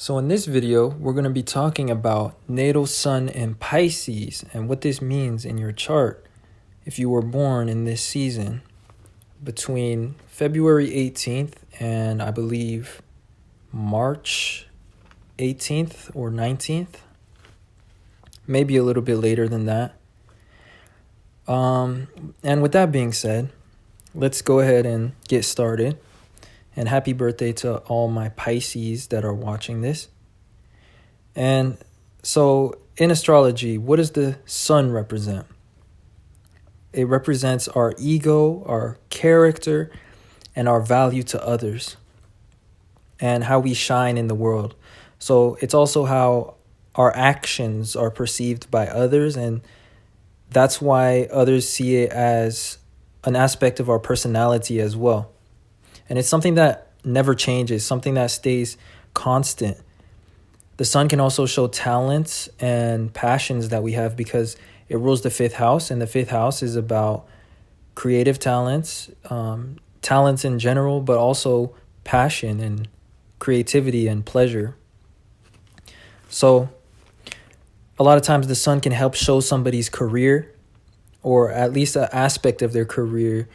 So in this video, we're going to be talking about natal sun in Pisces and what this means in your chart if you were born in this season between February 18th and I believe March 18th or 19th, maybe a little bit later than that. And with that being said, let's go ahead and get started. And happy birthday to all my Pisces that are watching this. And so in astrology, what does the sun represent? It represents our ego, our character, and our value to others, and how we shine in the world. So it's also how our actions are perceived by others, and that's why others see it as an aspect of our personality as well. And it's something that never changes, something that stays constant. The sun can also show talents and passions that we have because it rules the fifth house, and the fifth house is about creative talents, talents in general, but also passion and creativity and pleasure. So a lot of times the sun can help show somebody's career, or at least an aspect of their career.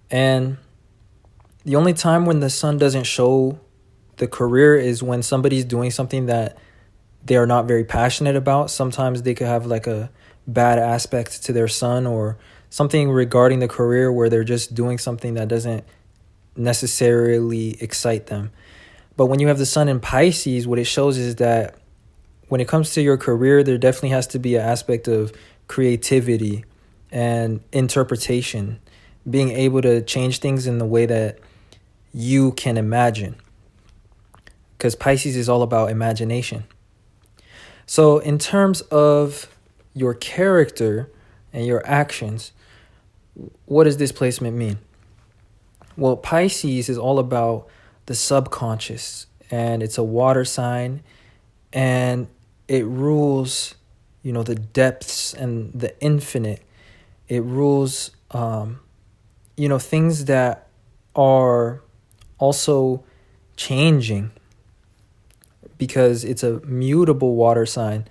And the only time when the sun doesn't show the career is when somebody's doing something that they are not very passionate about. Sometimes they could have like a bad aspect to their sun, or something regarding the career where they're just doing something that doesn't necessarily excite them. But when you have the sun in Pisces, what it shows is that when it comes to your career, there definitely has to be an aspect of creativity and interpretation, being able to change things in the way that you can imagine, because Pisces is all about imagination. So in terms of your character and your actions, what does this placement mean? Well, Pisces is all about the subconscious, and it's a water sign, and it rules, the depths and the infinite. It rules, things that are also changing, because it's a mutable water sign,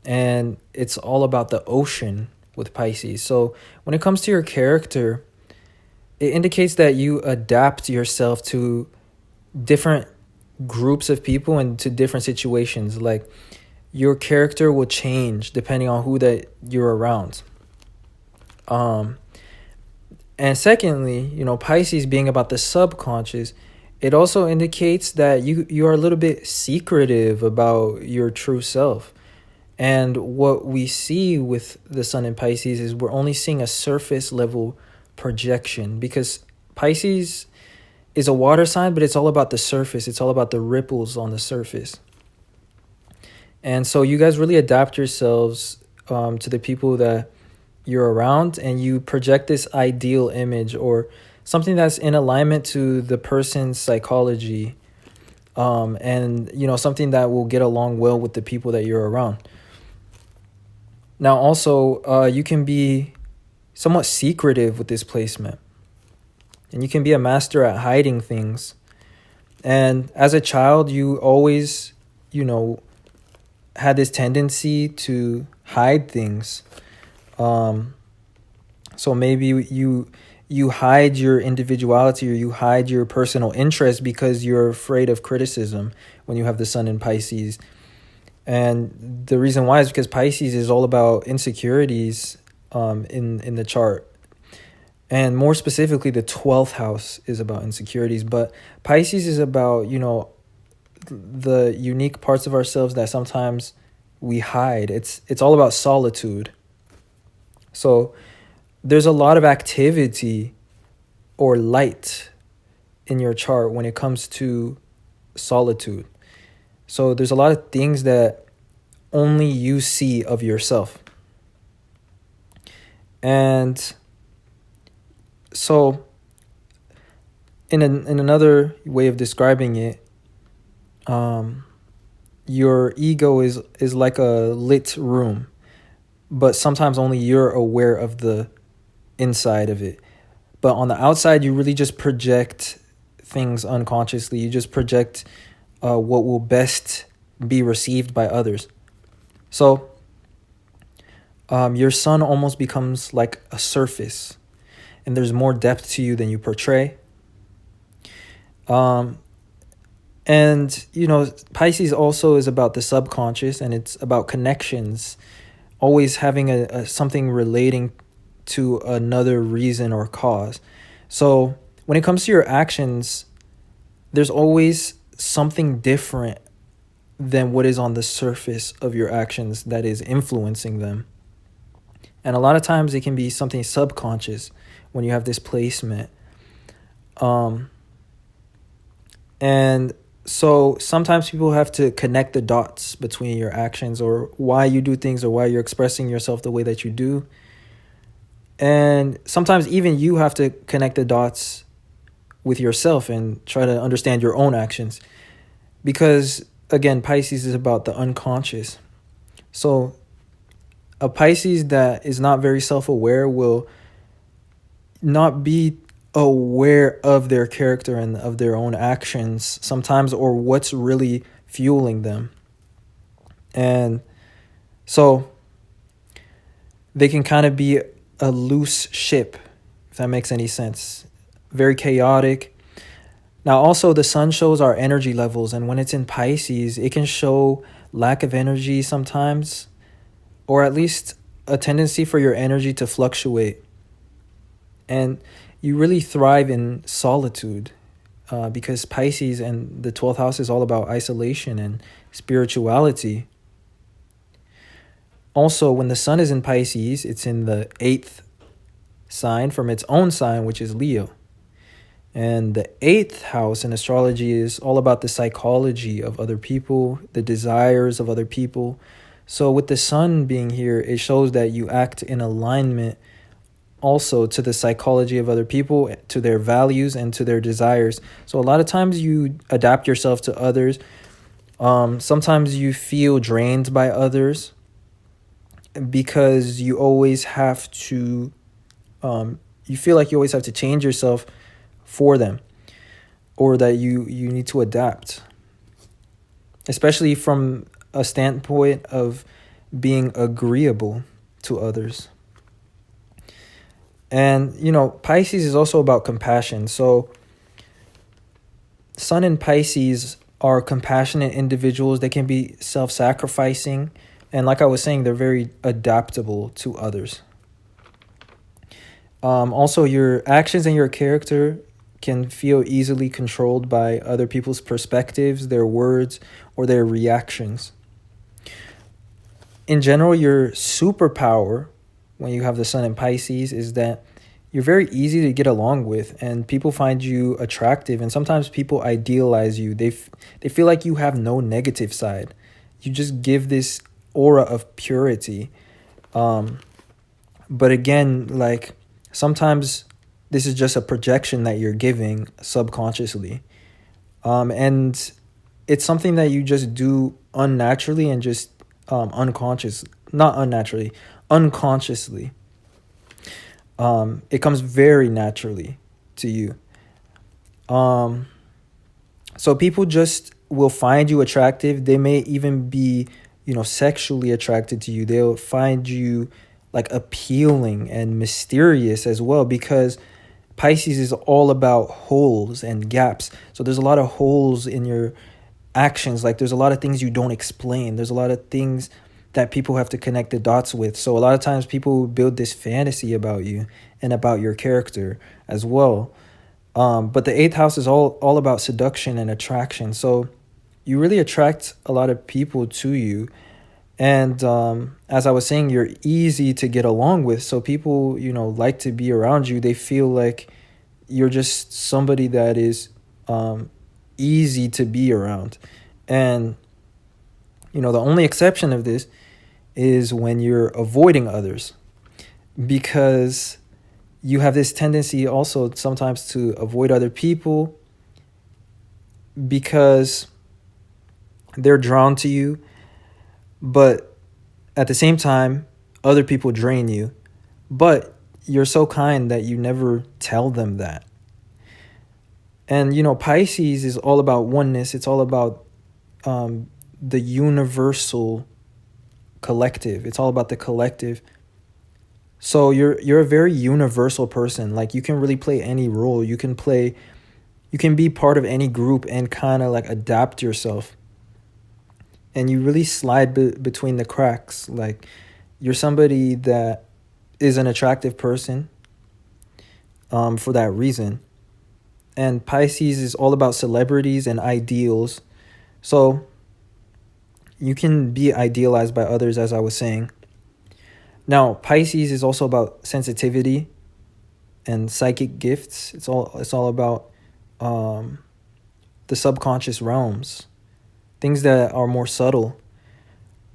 and it's all about the ocean with Pisces. So when it comes to your character, it indicates that you adapt yourself to different groups of people and to different situations. Like, your character will change depending on who that you're around. And secondly, Pisces being about the subconscious, it also indicates that you are a little bit secretive about your true self. And what we see with the sun in Pisces is we're only seeing a surface level projection, because Pisces is a water sign, but it's all about the surface. It's all about the ripples on the surface. And so you guys really adapt yourselves to the people that you're around, and you project this ideal image or something that's in alignment to the person's psychology, and something that will get along well with the people that you're around. Now also, you can be somewhat secretive with this placement, and you can be a master at hiding things. And as a child, you always had this tendency to hide things. So maybe you hide your individuality, or you hide your personal interest because you're afraid of criticism when you have the sun in Pisces. And the reason why is because Pisces is all about insecurities in the chart. And more specifically, the 12th house is about insecurities. But Pisces is about, the unique parts of ourselves that sometimes we hide. It's all about solitude. So there's a lot of activity or light in your chart when it comes to solitude. So there's a lot of things that only you see of yourself. And so in another way of describing it, your ego is like a lit room, but sometimes only you're aware of the inside of it. But on the outside, you really just project things unconsciously. You just project what will best be received by others. So your sun almost becomes like a surface, and there's more depth to you than you portray. And, Pisces also is about the subconscious, and it's about connections, always having a something relating to another reason or cause. So when it comes to your actions, there's always something different than what is on the surface of your actions that is influencing them. And a lot of times it can be something subconscious when you have this placement. And so sometimes people have to connect the dots between your actions or why you do things or why you're expressing yourself the way that you do. And sometimes even you have to connect the dots with yourself and try to understand your own actions. Because, again, Pisces is about the unconscious. So a Pisces that is not very self-aware will not be aware of their character and of their own actions sometimes, or what's really fueling them. And so they can kind of be a loose ship, if that makes any sense. Very chaotic. Now, also, the sun shows our energy levels, and when it's in Pisces, it can show lack of energy sometimes, or at least a tendency for your energy to fluctuate. And you really thrive in solitude because Pisces and the 12th house is all about isolation and spirituality. Also, when the sun is in Pisces, it's in the 8th sign from its own sign, which is Leo. And the 8th house in astrology is all about the psychology of other people, the desires of other people. So with the sun being here, it shows that you act in alignment also to the psychology of other people, to their values and to their desires. So a lot of times you adapt yourself to others. Sometimes you feel drained by others because you always have to, you feel like you always have to change yourself for them, or that you need to adapt, especially from a standpoint of being agreeable to others. And, Pisces is also about compassion. So Sun and Pisces are compassionate individuals. They can be self-sacrificing. And like I was saying, they're very adaptable to others. Also, your actions and your character can feel easily controlled by other people's perspectives, their words, or their reactions. In general, your superpower when you have the sun in Pisces is that you're very easy to get along with, and people find you attractive, and sometimes people idealize you. They feel like you have no negative side. You just give this aura of purity. But again, like sometimes this is just a projection that you're giving subconsciously. And it's something that you just do unnaturally and just unconsciously. It comes very naturally to you. So people just will find you attractive. They may even be, sexually attracted to you. They'll find you like appealing and mysterious as well, because Pisces is all about holes and gaps. So there's a lot of holes in your actions. Like there's a lot of things you don't explain. There's a lot of things that people have to connect the dots with. So a lot of times people build this fantasy about you and about your character as well. But the 8th house is all about seduction and attraction. So you really attract a lot of people to you. And as I was saying, you're easy to get along with. So people, like to be around you. They feel like you're just somebody that is easy to be around. And, the only exception of this is when you're avoiding others, because you have this tendency also sometimes to avoid other people because they're drawn to you. But at the same time, other people drain you. But you're so kind that you never tell them that. And, Pisces is all about oneness. It's all about the universal collective. It's all about the collective. So you're a very universal person. Like, you can really play any role. You can be part of any group and kind of like adapt yourself. And you really slide between the cracks. Like, you're somebody that is an attractive person for that reason. And Pisces is all about celebrities and ideals. So you can be idealized by others, as I was saying. Now, Pisces is also about sensitivity and psychic gifts. It's all about the subconscious realms, things that are more subtle.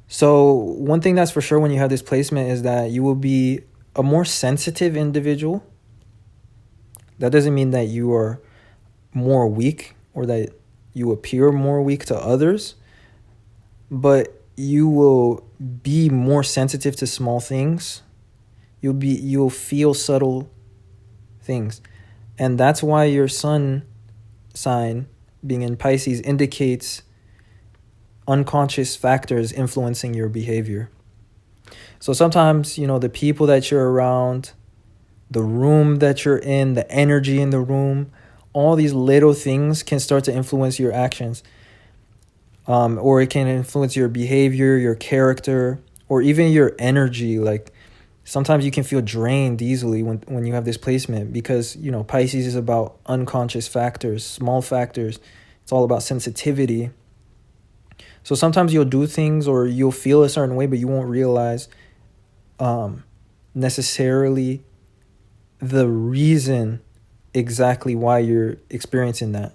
So one thing that's for sure when you have this placement is that you will be a more sensitive individual. That doesn't mean that you are more weak or that you appear more weak to others, but you will be more sensitive to small things. You'll feel subtle things. And that's why your sun sign being in Pisces indicates unconscious factors influencing your behavior. So sometimes, the people that you're around, the room that you're in, the energy in the room, all these little things can start to influence your actions. Or it can influence your behavior, your character, or even your energy. Like, sometimes you can feel drained easily when you have this placement because, Pisces is about unconscious factors, small factors. It's all about sensitivity. So sometimes you'll do things or you'll feel a certain way, but you won't realize necessarily the reason exactly why you're experiencing that.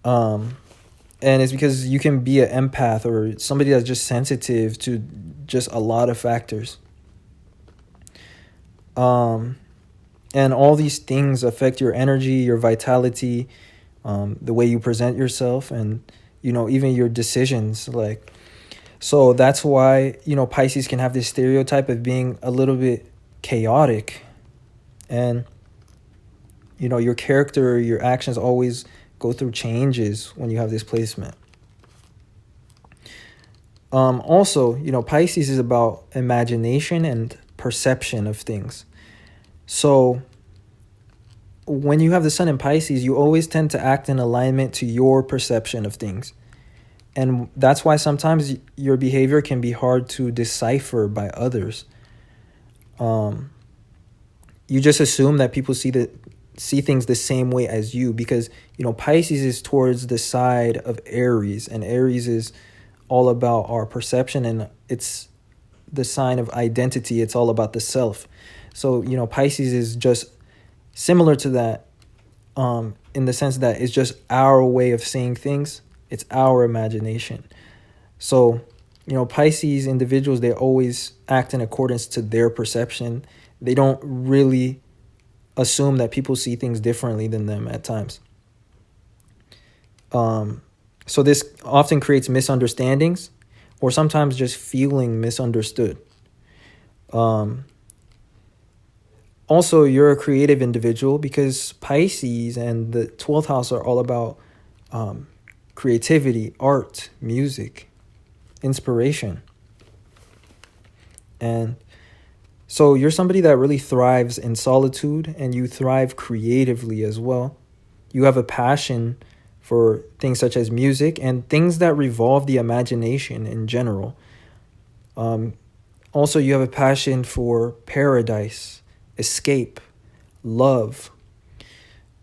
And it's because you can be an empath or somebody that's just sensitive to just a lot of factors. And all these things affect your energy, your vitality, the way you present yourself, and, even your decisions. Like, so that's why, Pisces can have this stereotype of being a little bit chaotic. And, your character, your actions always go through changes when you have this placement. Also, Pisces is about imagination and perception of things. So when you have the sun in Pisces, you always tend to act in alignment to your perception of things. And that's why sometimes your behavior can be hard to decipher by others. You just assume that people see things the same way as you because, Pisces is towards the side of Aries, and Aries is all about our perception, and it's the sign of identity. It's all about the self. So, Pisces is just similar to that in the sense that it's just our way of seeing things. It's our imagination. So, Pisces individuals, they always act in accordance to their perception. They don't really assume that people see things differently than them at times. So this often creates misunderstandings or sometimes just feeling misunderstood. Also, you're a creative individual because Pisces and the 12th house are all about creativity, art, music, inspiration. And so you're somebody that really thrives in solitude and you thrive creatively as well. You have a passion for things such as music and things that revolve the imagination in general. Also, you have a passion for paradise, escape, love,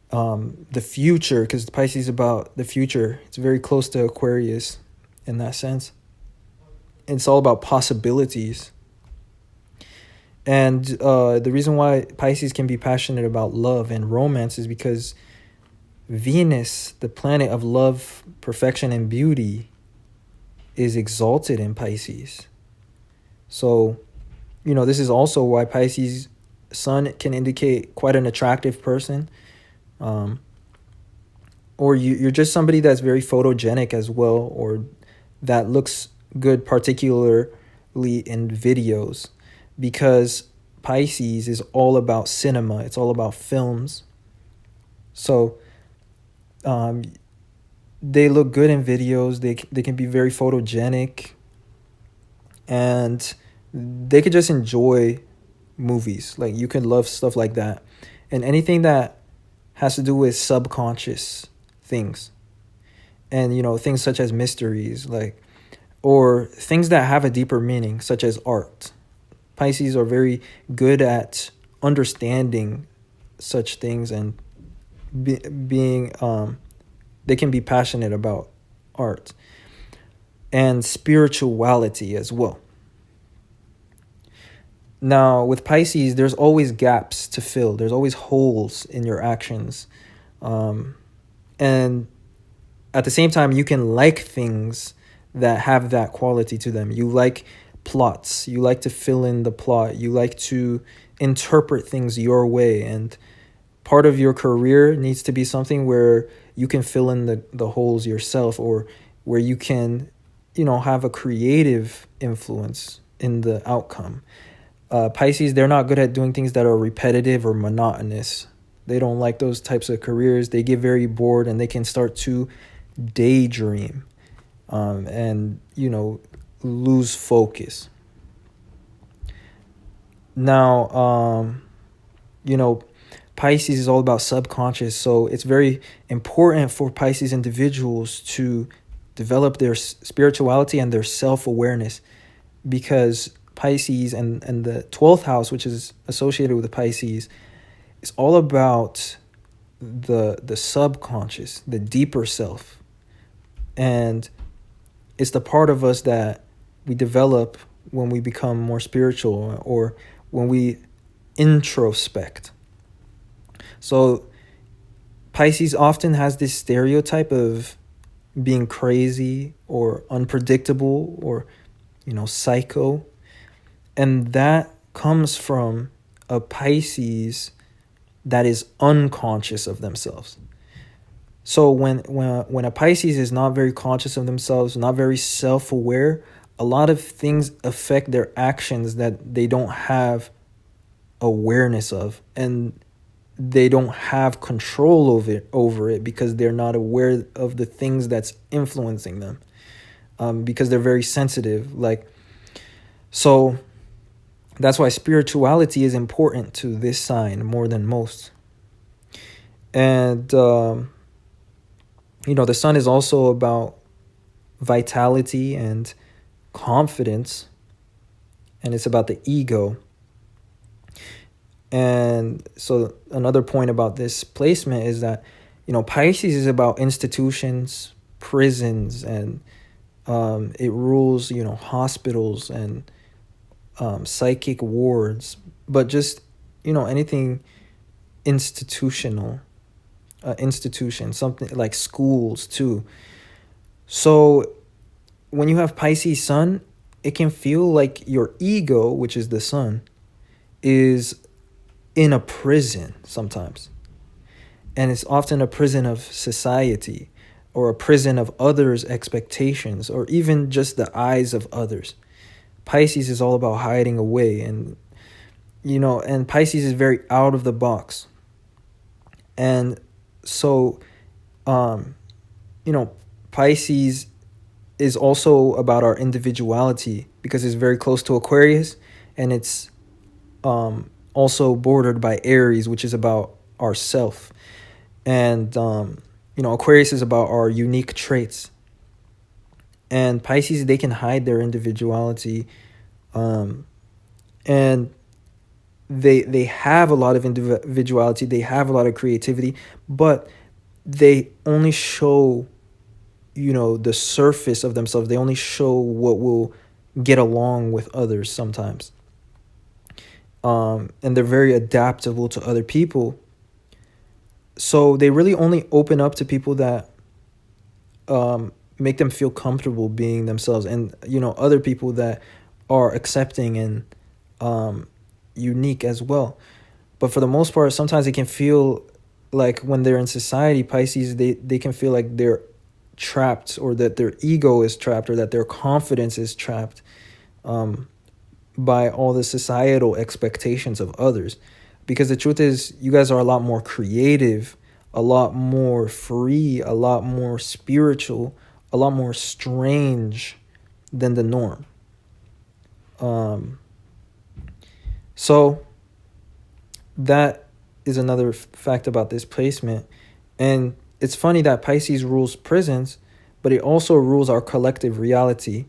the future, because Pisces is about the future. It's very close to Aquarius in that sense. It's all about possibilities. And the reason why Pisces can be passionate about love and romance is because Venus, the planet of love, perfection, and beauty, is exalted in Pisces. So, this is also why Pisces sun can indicate quite an attractive person. Or you're just somebody that's very photogenic as well, or that looks good particularly in videos, because Pisces is all about cinema. It's all about films. So they look good in videos. They can be very photogenic, and they could just enjoy movies. Like, you can love stuff like that, and anything that has to do with subconscious things, and things such as mysteries, like, or things that have a deeper meaning, such as art. Pisces are very good at understanding such things, and being they can be passionate about art and spirituality as well. Now, with Pisces, there's always gaps to fill. There's always holes in your actions. And at the same time, you can like things that have that quality to them. You like plots. You like to fill in the plot. You like to interpret things your way. And part of your career needs to be something where you can fill in the holes yourself, or where you can, have a creative influence in the outcome. Pisces, they're not good at doing things that are repetitive or monotonous. They don't like those types of careers. They get very bored, and they can start to daydream, and, lose focus. Now, Pisces is all about subconscious. So it's very important for Pisces individuals to develop their spirituality and their self-awareness, because Pisces and the 12th house, which is associated with the Pisces, is all about the subconscious, the deeper self. And it's the part of us that we develop when we become more spiritual, or when we introspect. So Pisces often has this stereotype of being crazy or unpredictable, or, psycho. And that comes from a Pisces that is unconscious of themselves. So when a Pisces is not very conscious of themselves, not very self-aware, a lot of things affect their actions that they don't have awareness of, and they don't have control over it because they're not aware of the things that's influencing them, because they're very sensitive. So that's why spirituality is important to this sign more than most. And the sun is also about vitality and confidence, and it's about the ego. And so another point about this placement is that, Pisces is about institutions, prisons, and it rules, hospitals and psychic wards, but just, anything institutional, institution, something like schools too. So when you have Pisces sun, it can feel like your ego, which is the sun, is in a prison sometimes. And it's often a prison of society, or a prison of others' expectations, or even just the eyes of others. Pisces is all about hiding away, and and Pisces is very out of the box. And so Pisces is also about our individuality, because it's very close to Aquarius, and it's also bordered by Aries, which is about ourself. And Aquarius is about our unique traits. And Pisces, they can hide their individuality, and they have a lot of individuality, they have a lot of creativity, but they only show, the surface of themselves. They only show what will get along with others sometimes. And they're very adaptable to other people. So they really only open up to people that make them feel comfortable being themselves, and other people that are accepting and unique as well. But for the most part, sometimes it can feel like when they're in society, Pisces, they can feel like they're trapped, or that their ego is trapped, or that their confidence is trapped by all the societal expectations of others. Because the truth is, you guys are a lot more creative, a lot more free, a lot more spiritual, a lot more strange than the norm. So that is another fact about this placement. And it's funny that Pisces rules prisons, but it also rules our collective reality.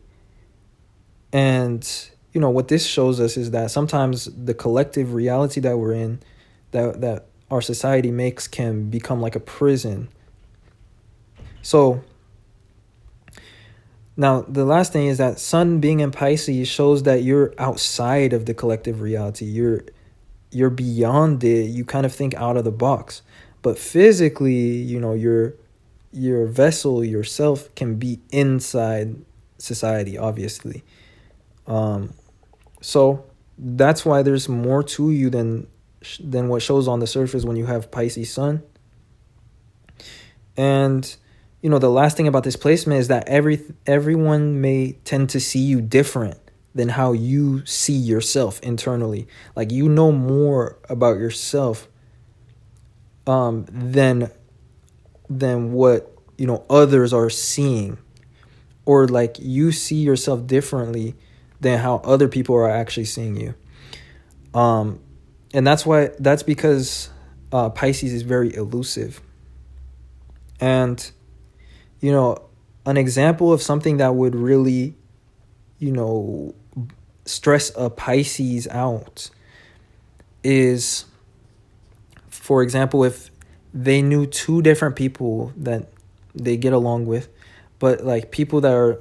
And, what this shows us is that sometimes the collective reality that we're in, that our society makes, can become like a prison. So now the last thing is that Sun being in Pisces shows that you're outside of the collective reality. You're beyond it. You kind of think out of the box. But physically, your vessel, yourself, can be inside society, obviously. So that's why there's more to you than what shows on the surface when you have Pisces Sun. And the last thing about this placement is that everyone may tend to see you different than how you see yourself internally. Like, more about yourself than what others are seeing, or like you see yourself differently than how other people are actually seeing you. And that's because Pisces is very elusive. And an example of something that would really stress a Pisces out is, for example, if they knew two different people that they get along with, but like people that are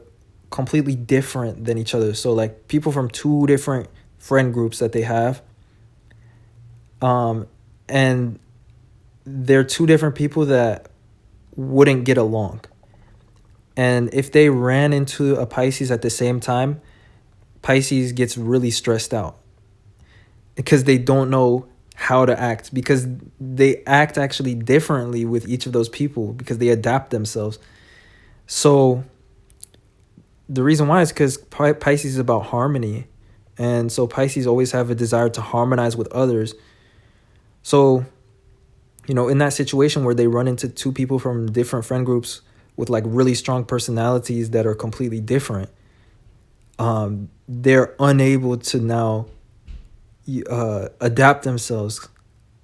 completely different than each other. So like people from two different friend groups that they have, and they're two different people that wouldn't get along. And if they ran into a Pisces at the same time, Pisces gets really stressed out because they don't know how to act, because they act actually differently with each of those people because they adapt themselves. So the reason why is because Pisces is about harmony. And so Pisces always have a desire to harmonize with others. So, in that situation where they run into two people from different friend groups with like really strong personalities that are completely different, they're unable to now adapt themselves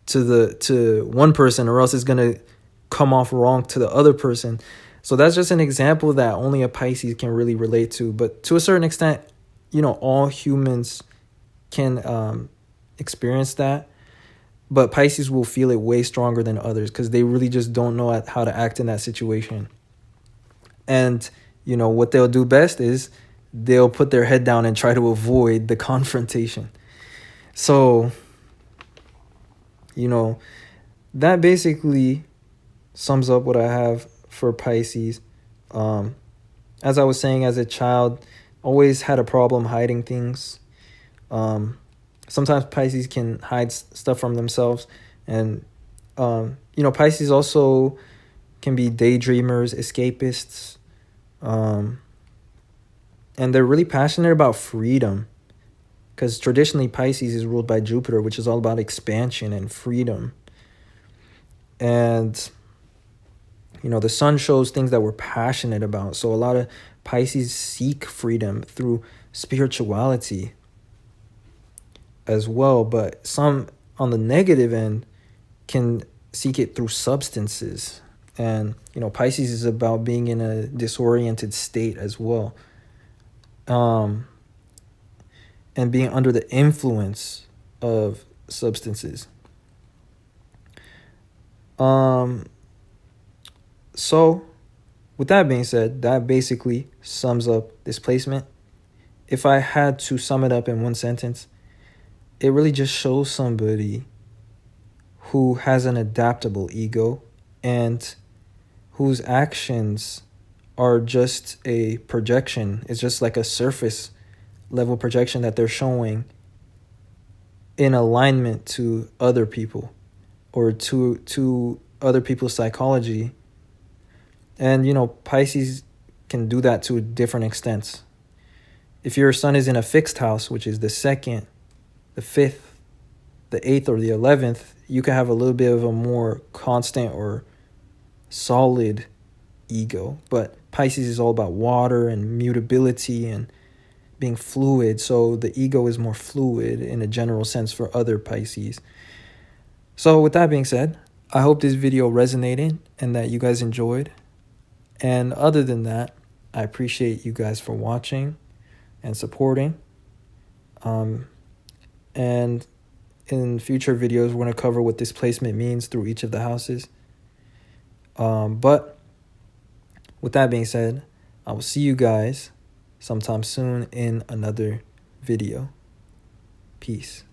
to one person, or else it's going to come off wrong to the other person. So that's just an example that only a Pisces can really relate to. But to a certain extent, all humans can experience that. But Pisces will feel it way stronger than others because they really just don't know how to act in that situation. And, what they'll do best is they'll put their head down and try to avoid the confrontation. So, that basically sums up what I have for Pisces. As I was saying, as a child, always had a problem hiding things. Sometimes Pisces can hide stuff from themselves. And, Pisces also can be daydreamers, escapists. And they're really passionate about freedom. Because traditionally Pisces is ruled by Jupiter, which is all about expansion and freedom. And, the sun shows things that we're passionate about. So a lot of Pisces seek freedom through spirituality as well. But some, on the negative end, can seek it through substances. And, Pisces is about being in a disoriented state as well. And being under the influence of substances. So, with that being said, that basically sums up this placement. If I had to sum it up in one sentence, it really just shows somebody who has an adaptable ego and whose actions are just a projection. It's just like a surface level projection that they're showing in alignment to other people or to other people's psychology. And, Pisces can do that to different extents. If your sun is in a fixed house, which is the second, the fifth, the 8th or the 11th, you can have a little bit of a more constant or solid ego. But Pisces is all about water and mutability and being fluid. So the ego is more fluid in a general sense for other Pisces. So with that being said, I hope this video resonated and that you guys enjoyed. And other than that, I appreciate you guys for watching and supporting. And in future videos, we're going to cover what displacement means through each of the houses. But with that being said, I will see you guys sometime soon in another video. Peace.